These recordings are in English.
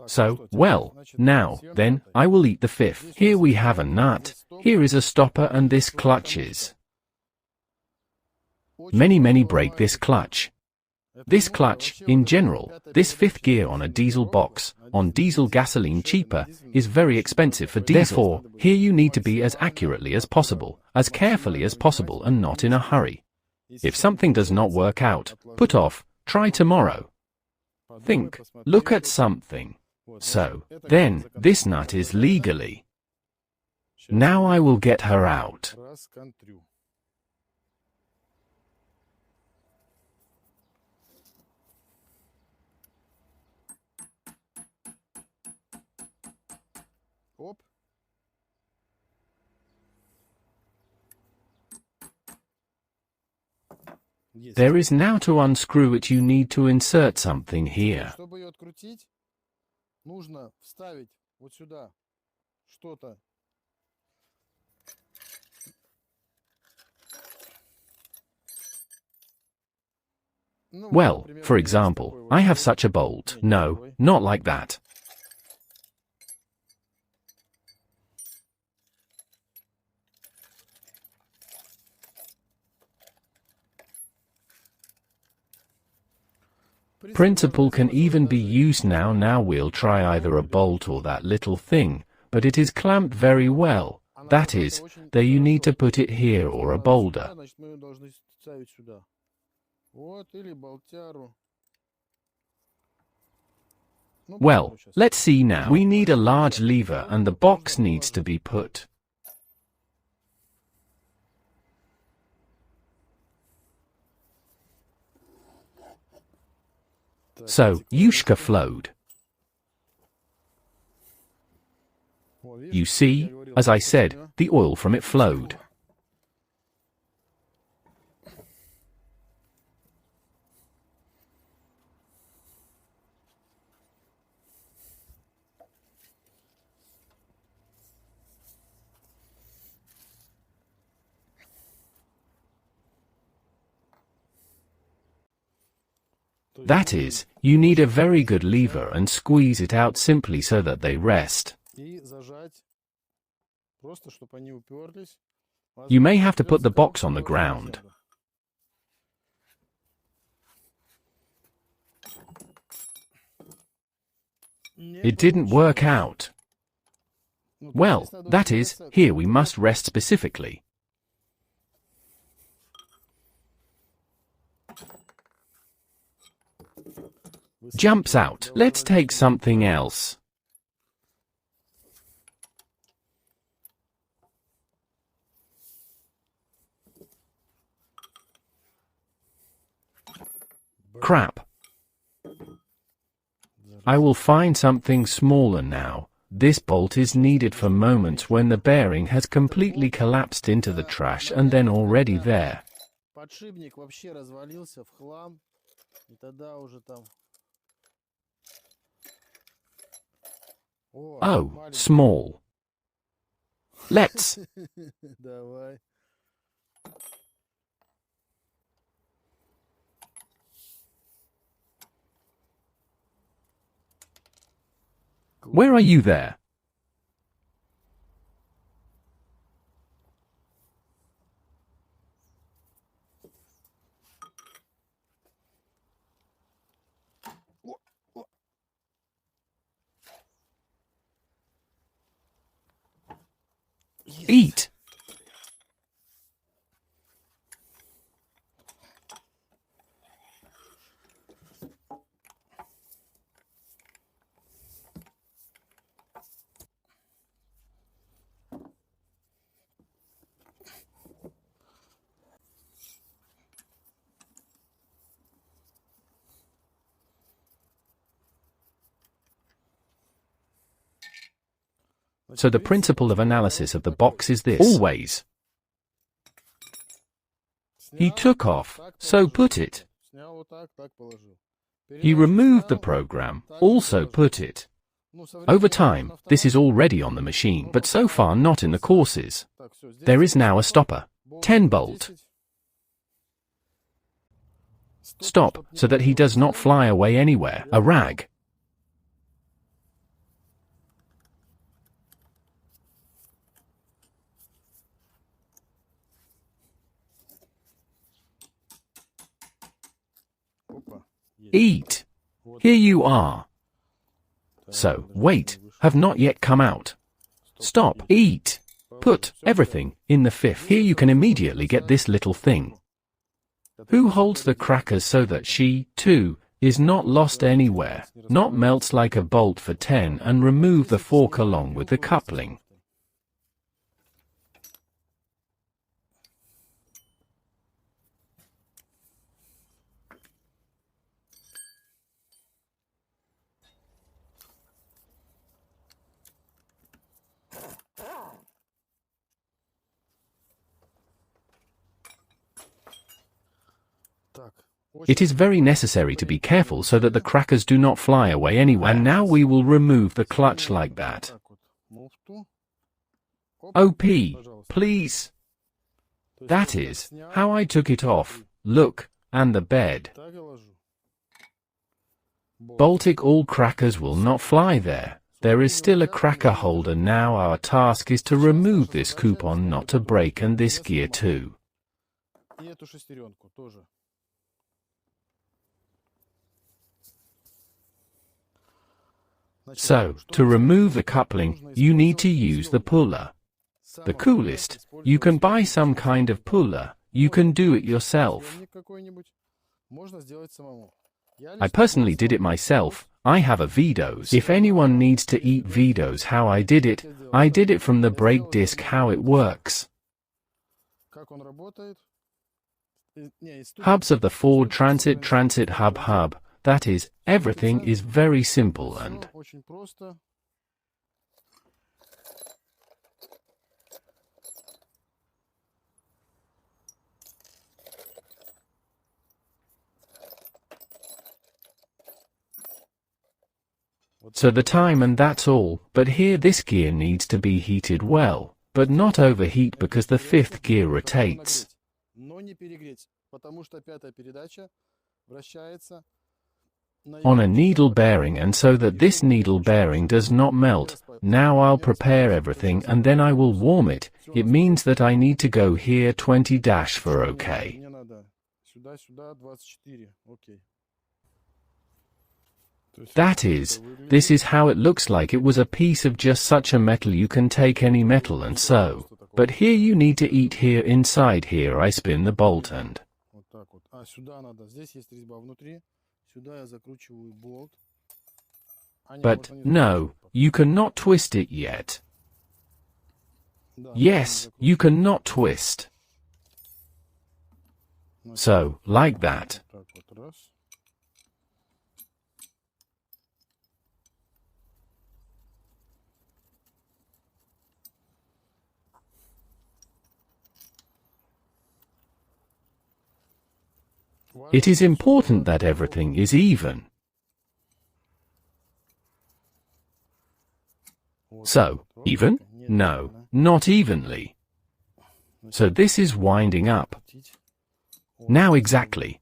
So, well, now, then, I will eat the fifth. Here we have a nut, here is a stopper and this clutches. Many break this clutch. This clutch, in general, this fifth gear on a diesel box, on diesel gasoline cheaper, is very expensive for diesel. Therefore, here you need to be as accurately as possible, as carefully as possible and not in a hurry. If something does not work out, put off, try tomorrow. Think, look at something. So, then, this nut is legally. Now I will get her out. There is now to unscrew it you need to insert something here. Well, for example, I have such a bolt. No, not like that. Principle can even be used now. Now we'll try either a bolt or that little thing, but it is clamped very well. That is, there you need to put it here or a boulder. Well, let's see now. We need a large lever and the box needs to be put. So, Yushka flowed. You see, as I said, the oil from it flowed. That is, you need a very good lever and squeeze it out simply so that they rest. You may have to put the box on the ground. It didn't work out. Well, that is, here we must rest specifically. Jumps out. Let's take something else. Crap. I will find something smaller now. This bolt is needed for moments when the bearing has completely collapsed into the trash and then already there. Oh, small. Let's. Where are you there? Eat. So the principle of analysis of the box is this. Always. He took off, so put it. He removed the program, also put it. Over time, this is already on the machine, but so far not in the courses. There is now a stopper. 10-bolt. Stop, so that he does not fly away anywhere. A rag. Eat. Here you are. So, wait, have not yet come out. Stop, eat. Put everything in the fifth. Here you can immediately get this little thing. Who holds the crackers so that she, too, is not lost anywhere, not melts like a bolt for 10, and remove the fork along with the coupling. It is very necessary to be careful so that the crackers do not fly away anywhere. And now we will remove the clutch like that. OP, please. That is how I took it off. Look, and the bed. Baltic, all crackers will not fly there. There is still a cracker holder. Now our task is to remove this coupon not to break, and this gear too. So, to remove the coupling, you need to use the puller. The coolest, you can buy some kind of puller, you can do it yourself. I personally did it myself. I have a Vidos. If anyone needs to eat Vidos how I did it from the brake disc how it works. Hubs of the Ford Transit hub. That is, everything is very simple and so the time, and that's all. But here this gear needs to be heated well, but not overheat because the fifth gear rotates. On a needle bearing, and so that this needle bearing does not melt. Now I'll prepare everything and then I will warm it. It means that I need to go here 20 for OK. That is, this is how it looks like. It was a piece of just such a metal. You can take any metal and so. But here you need to eat here inside. Here I spin the bolt and but no, you cannot twist it yet. Yes, you cannot twist. So, like that. It is important that everything is even. So, even? No, not evenly. So this is winding up. Now exactly.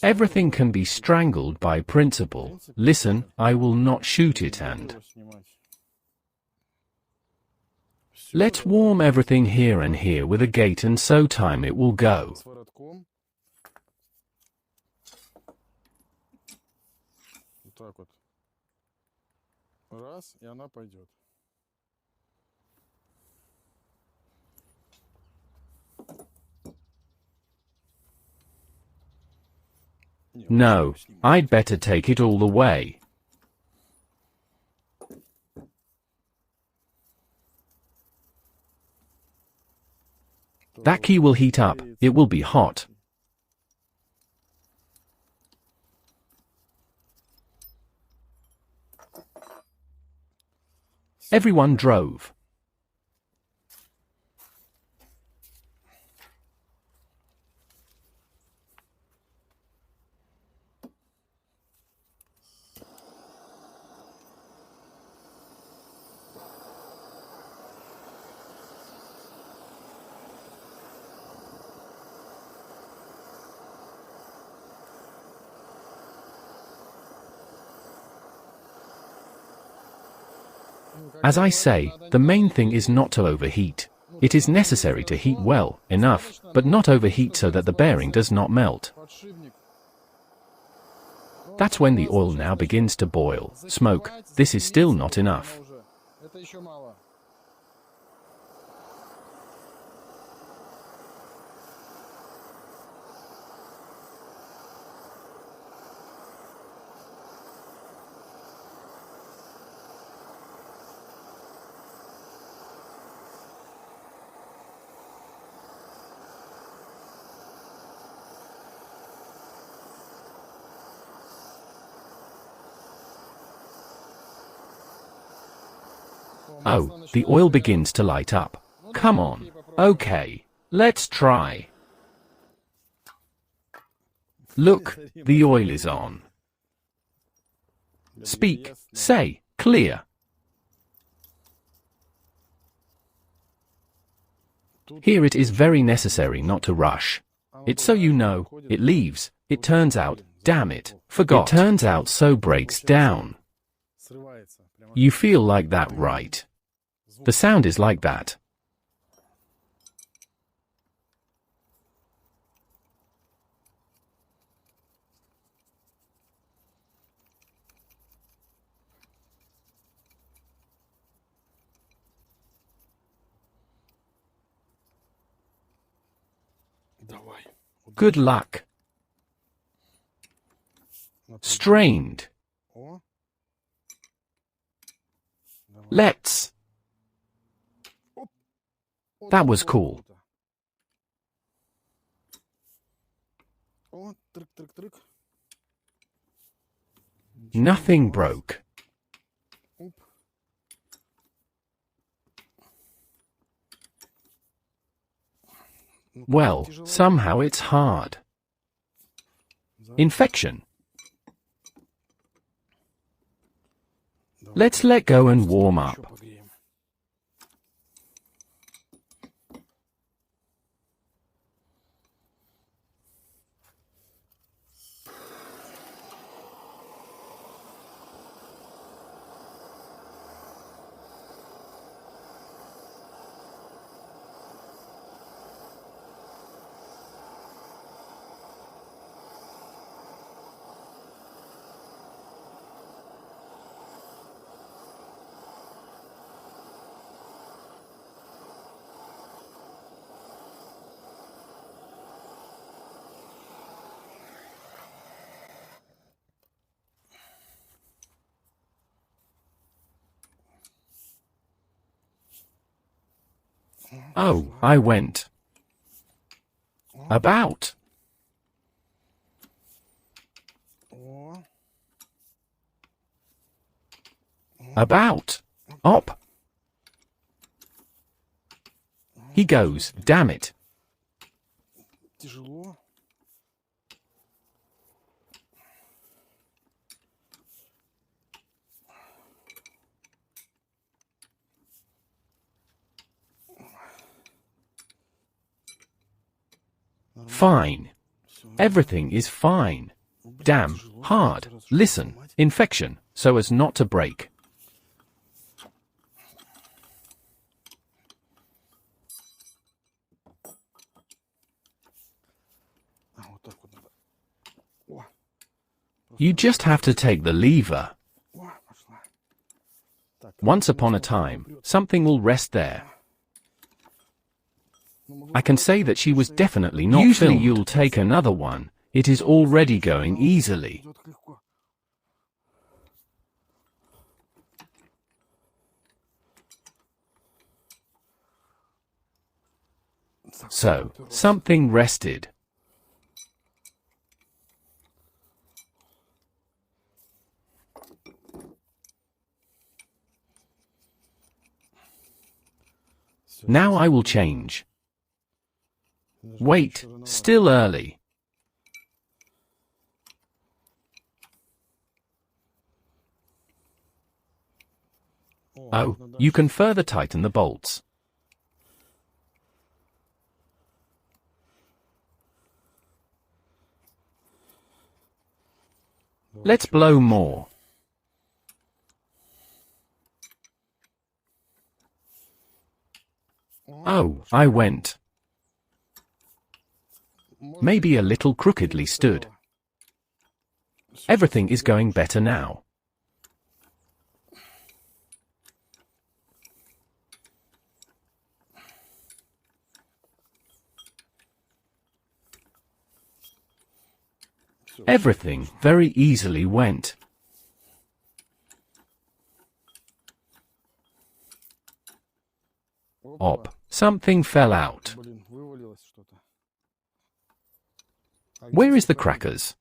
Everything can be strangled by principle. Listen, I will not shoot it and let's warm everything here and here with a gate, and so time it will go. No, I'd better take it all the way. That key will heat up, it will be hot. Everyone drove. As I say, the main thing is not to overheat. It is necessary to heat well enough, but not overheat so that the bearing does not melt. That's when the oil now begins to boil, smoke. This is still not enough. Oh, the oil begins to light up. Come on. Okay, let's try. Look, the oil is on. Speak, say, clear. Here it is very necessary not to rush. It's so you know, it leaves, it turns out, damn it, forgot. It turns out so breaks down. You feel like that, right? The sound is like that. Good luck. Strained. Let's. That was cool. Nothing broke. Well, somehow it's hard. Infection. Let's let go and warm up. Oh, I went. About. About. Op. He goes, damn it. Fine. Everything is fine. Damn, hard. Listen, infection, so as not to break. You just have to take the lever. Once upon a time, something will rest there. I can say that she was definitely not Usually filmed. You'll take another one. It is already going easily. So, something rested. Now I will change. Wait, still early. Oh, you can further tighten the bolts. Let's blow more. Oh, I went. Maybe a little crookedly stood. Everything is going better now. Everything very easily went. Op. Something fell out. Where is the crackers?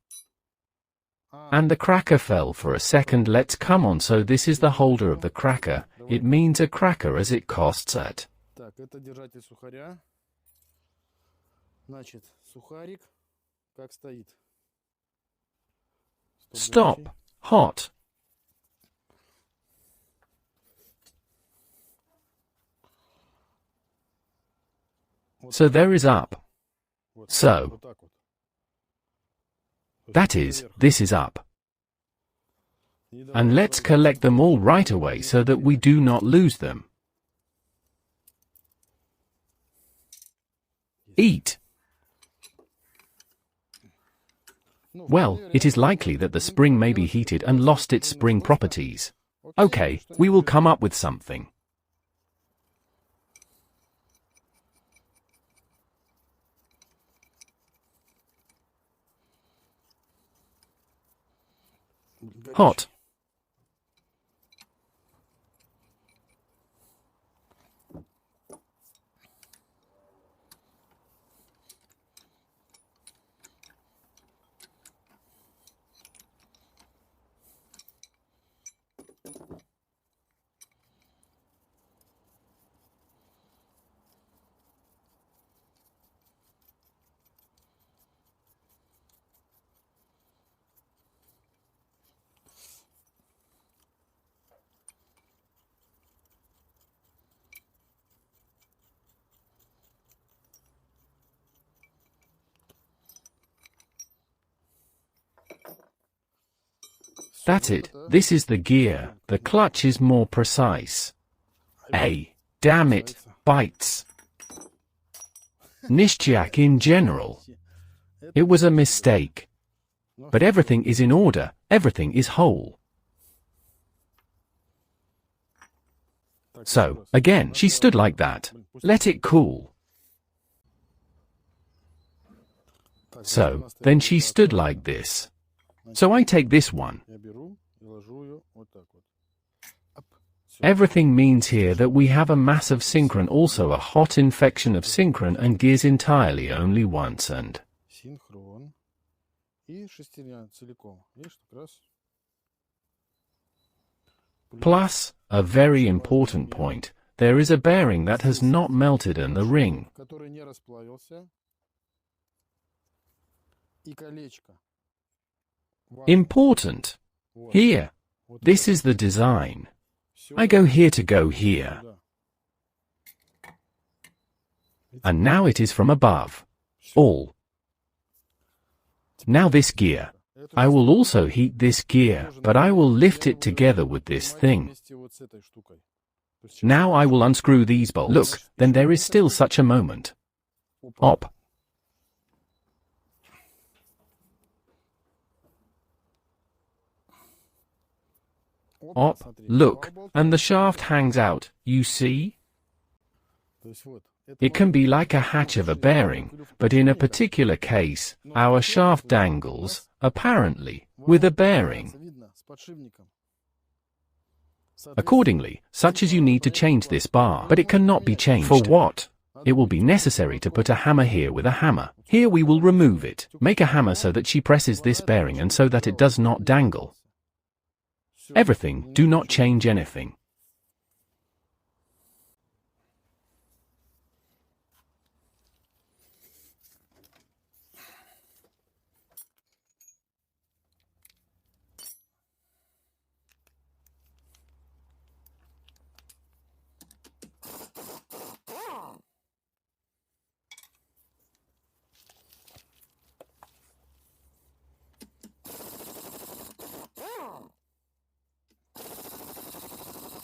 And the cracker fell for a second. Let's come on. So this is the holder of the cracker. It means a cracker as it costs at. Так, это держатель сухаря. Значит, сухарик как стоит. Stop. Hot. So there is up. So. That is, this is up. And let's collect them all right away so that we do not lose them. Eat. Well, it is likely that the spring may be heated and lost its spring properties. Okay, we will come up with something. Hot. That's it. This is the gear. The clutch is more precise. Damn it, bites. Nishtyak in general. It was a mistake. But everything is in order. Everything is whole. So, again, she stood like that. Let it cool. So, then she stood like this. So I take this one. Everything means here that we have a mass of synchron, also a hot infection of synchron and gears entirely only once and plus, a very important point, there is a bearing that has not melted and the ring. Important. Here. This is the design. I go here to go here. And now it is from above. All. Now this gear. I will also heat this gear, but I will lift it together with this thing. Now I will unscrew these bolts. Look, then there is still such a moment. Op. Op, look, and the shaft hangs out, you see? It can be like a hatch of a bearing, but in a particular case, our shaft dangles, apparently, with a bearing. Accordingly, such as you need to change this bar, but it cannot be changed. For what? It will be necessary to put a hammer here with a hammer. Here we will remove it, make a hammer so that she presses this bearing and so that it does not dangle. Everything, do not change anything.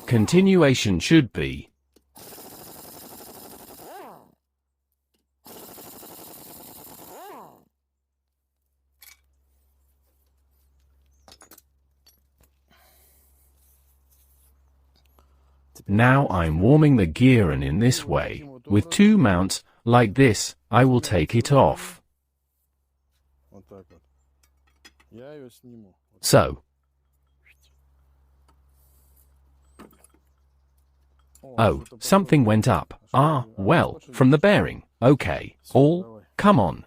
Continuation should be. Now I'm warming the gear, and in this way, with two mounts, like this, I will take it off. Вот так вот. Я ее сниму. So. Oh, something went up. Ah, well, from the bearing. Okay, all, come on.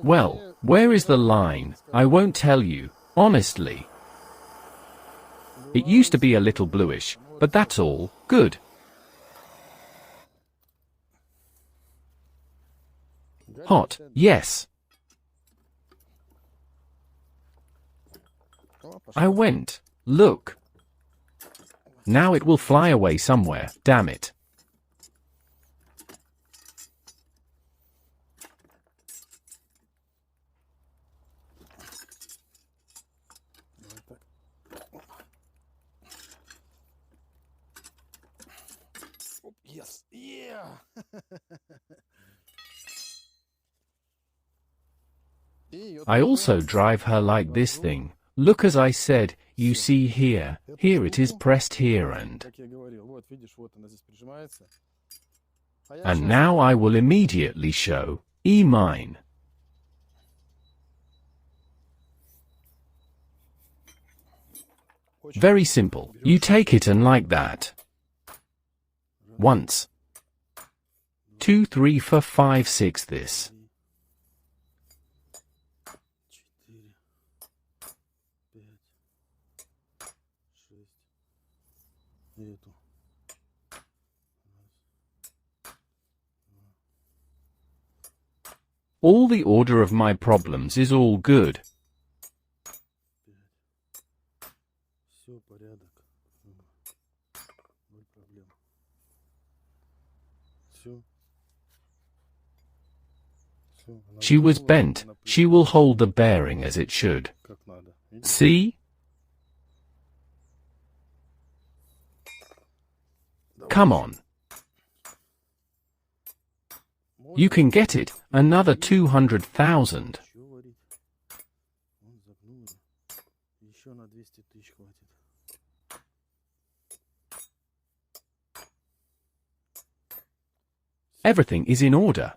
Well, where is the line? I won't tell you, honestly. It used to be a little bluish, but that's all, good. Hot, yes. I went, look. Now it will fly away somewhere, damn it. Yes, yeah. I also drive her like this thing. Look, as I said, you see here, here it is pressed here, and now I will immediately show, mine. Very simple, you take it and like that. Once. 2, 3, 4, 5, 6 this. All the order of my problems is all good. She was bent, she will hold the bearing as it should. See? Come on. You can get it, another 200,000. Everything is in order.